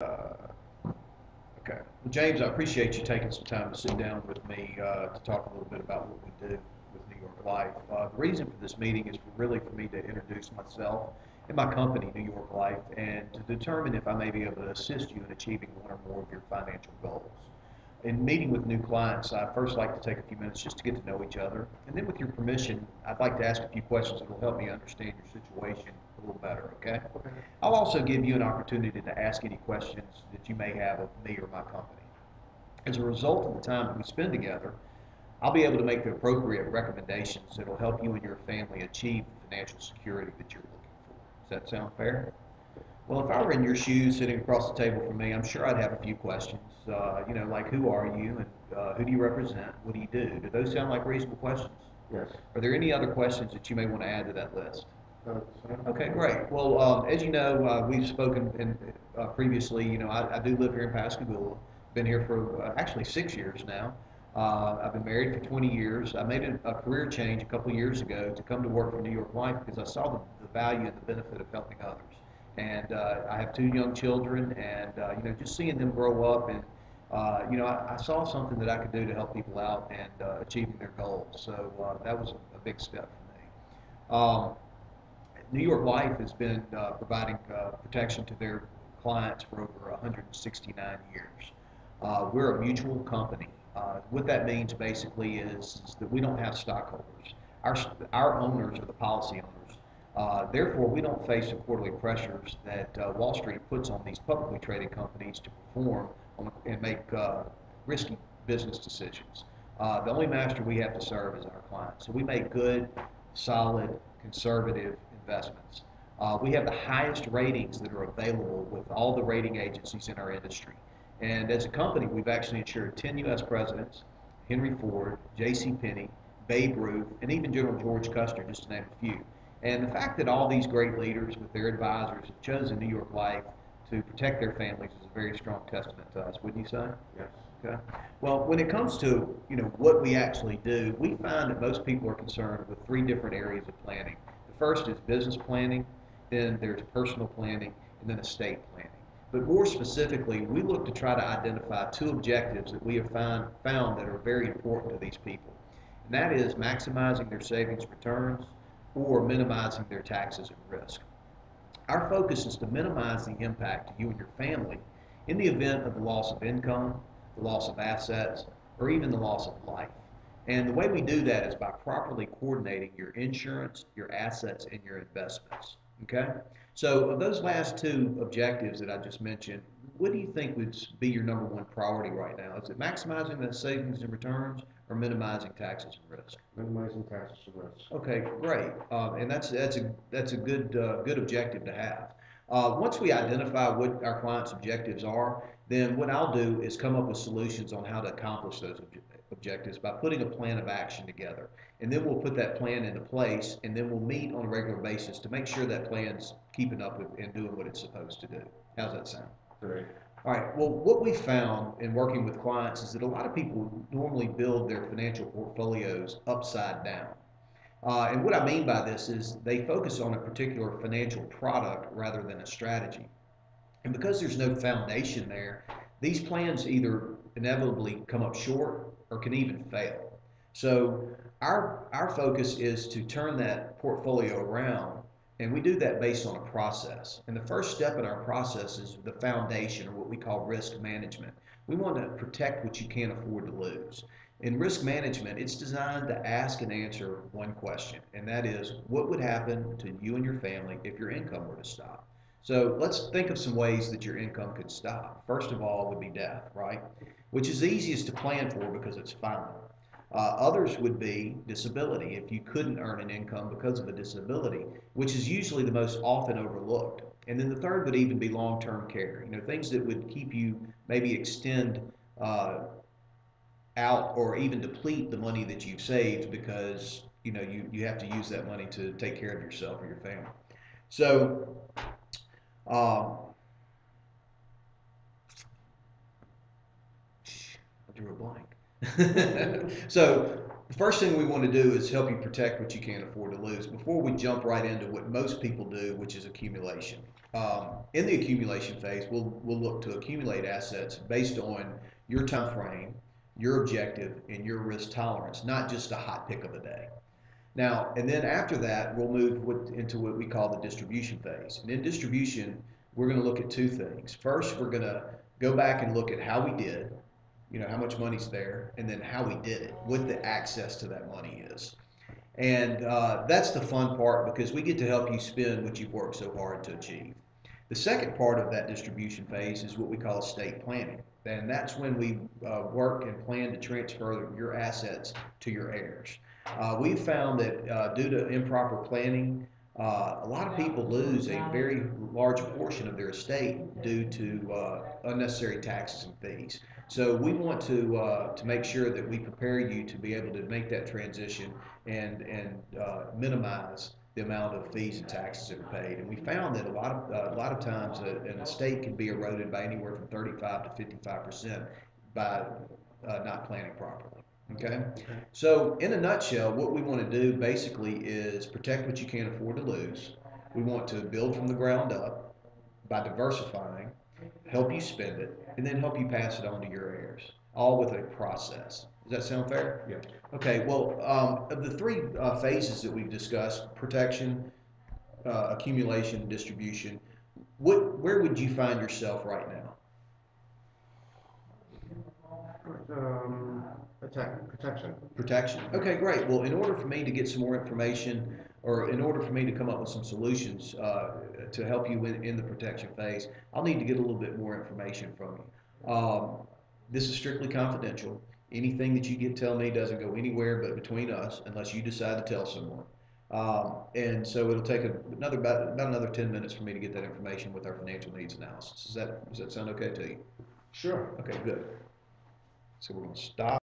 Okay. Well, James, I appreciate you taking some time to sit down with me to talk a little bit about what we do with New York Life. The reason for this meeting is really for me to introduce myself and my company, New York Life, and to determine if I may be able to assist you in achieving one or more of your financial goals. In meeting with new clients, I first like to take a few minutes just to get to know each other. And then with your permission, I'd like to ask a few questions that will help me understand your situation a little better, okay? Okay. I'll also give you an opportunity to ask any questions that you may have of me or my company. As a result of the time that we spend together, I'll be able to make the appropriate recommendations that will help you and your family achieve the financial security that you're looking for. Does that sound fair? Well, if I were in your shoes sitting across the table from me, I'm sure I'd have a few questions. Like who are you and who do you represent? What do you do? Do those sound like reasonable questions? Yes. Are there any other questions that you may want to add to that list? No, sir. Okay, great. Well, as you know, we've spoken previously. I do live here in Pascagoula. Been here for actually 6 years now. I've been married for 20 years. I made a career change a couple years ago to come to work for New York Life because I saw the value and the benefit of helping others. And I have two young children, and just seeing them grow up, and I saw something that I could do to help people out and achieving their goals. So that was a big step for me. New York Life has been providing protection to their clients for over 169 years. We're a mutual company. What that means basically is that we don't have stockholders. Our, our owners are the policy owners. Therefore, we don't face the quarterly pressures that Wall Street puts on these publicly traded companies to perform and make risky business decisions. The only master we have to serve is our clients. So we make good, solid, conservative investments. We have the highest ratings that are available with all the rating agencies in our industry. And as a company, we've actually insured 10 U.S. presidents, Henry Ford, J.C. Penney, Babe Ruth, and even General George Custer, just to name a few. And the fact that all these great leaders with their advisors have chosen New York Life to protect their families is a very strong testament to us, wouldn't you say? Yes. Okay. Well, when it comes to what we actually do, we find that most people are concerned with three different areas of planning. The first is business planning, then there's personal planning, and then estate planning. But more specifically, we look to try to identify two objectives that we have found that are very important to these people. And that is maximizing their savings returns or minimizing their taxes and risk. Our focus is to minimize the impact to you and your family in the event of the loss of income, the loss of assets, or even the loss of life. And the way we do that is by properly coordinating your insurance, your assets, and your investments. Okay? So, of those last two objectives that I just mentioned, what do you think would be your number one priority right now? Is it maximizing the savings and returns or minimizing taxes and risk? Minimizing taxes and risks. Okay, great. And that's a good objective to have. Once we identify what our clients' objectives are, then what I'll do is come up with solutions on how to accomplish those objectives by putting a plan of action together. And then we'll put that plan into place, and then we'll meet on a regular basis to make sure that plan's keeping up with and doing what it's supposed to do. How's that sound? Great. All right. Well, what we found in working with clients is that a lot of people normally build their financial portfolios upside down. And what I mean by this is they focus on a particular financial product rather than a strategy. And because there's no foundation there, these plans either inevitably come up short or can even fail. So our focus is to turn that portfolio around, and we do that based on a process. And the first step in our process is the foundation, or what we call risk management. We want to protect what you can't afford to lose. In risk management, it's designed to ask and answer one question, and that is, what would happen to you and your family if your income were to stop? So let's think of some ways that your income could stop. First of all would be death, right? Which is easiest to plan for because it's final. Others would be disability, if you couldn't earn an income because of a disability, which is usually the most often overlooked. And then the third would even be long-term care, things that would keep you, maybe extend out or even deplete the money that you've saved because you have to use that money to take care of yourself or your family. So I drew a blank. So The first thing we want to do is help you protect what you can't afford to lose before we jump right into what most people do, which is accumulation. In the accumulation phase, we'll look to accumulate assets based on your time frame, your objective, and your risk tolerance, not just a hot pick of a day. Now, and then after that, we'll move into what we call the distribution phase. And in distribution, we're going to look at two things. First, we're going to go back and look at how we did, how much money's there, and then how we did it, what the access to that money is. And that's the fun part because we get to help you spend what you've worked so hard to achieve. The second part of that distribution phase is what we call estate planning. And that's when we work and plan to transfer your assets to your heirs. We've found that due to improper planning, a lot of people lose a very large portion of their estate due to unnecessary taxes and fees. So we want to make sure that we prepare you to be able to make that transition and minimize the amount of fees and taxes that are paid. And we found that a lot of times an estate can be eroded by anywhere from 35 to 55% by not planning properly. Okay? So in a nutshell, what we want to do basically is protect what you can't afford to lose. We want to build from the ground up by diversifying, help you spend it, and then help you pass it on to your heirs, all with a process. Does that sound fair? Yeah. Okay, well, of the three phases that we've discussed, protection, accumulation, distribution, where would you find yourself right now? Protection. Protection. Okay, great. Well, in order for me to get some more information, or in order for me to come up with some solutions to help you in the protection phase, I'll need to get a little bit more information from you. This is strictly confidential. Anything that you tell me doesn't go anywhere but between us unless you decide to tell someone. And so it'll take about another 10 minutes for me to get that information with our financial needs analysis. Does that sound okay to you? Sure. Okay, good. So we're going to stop.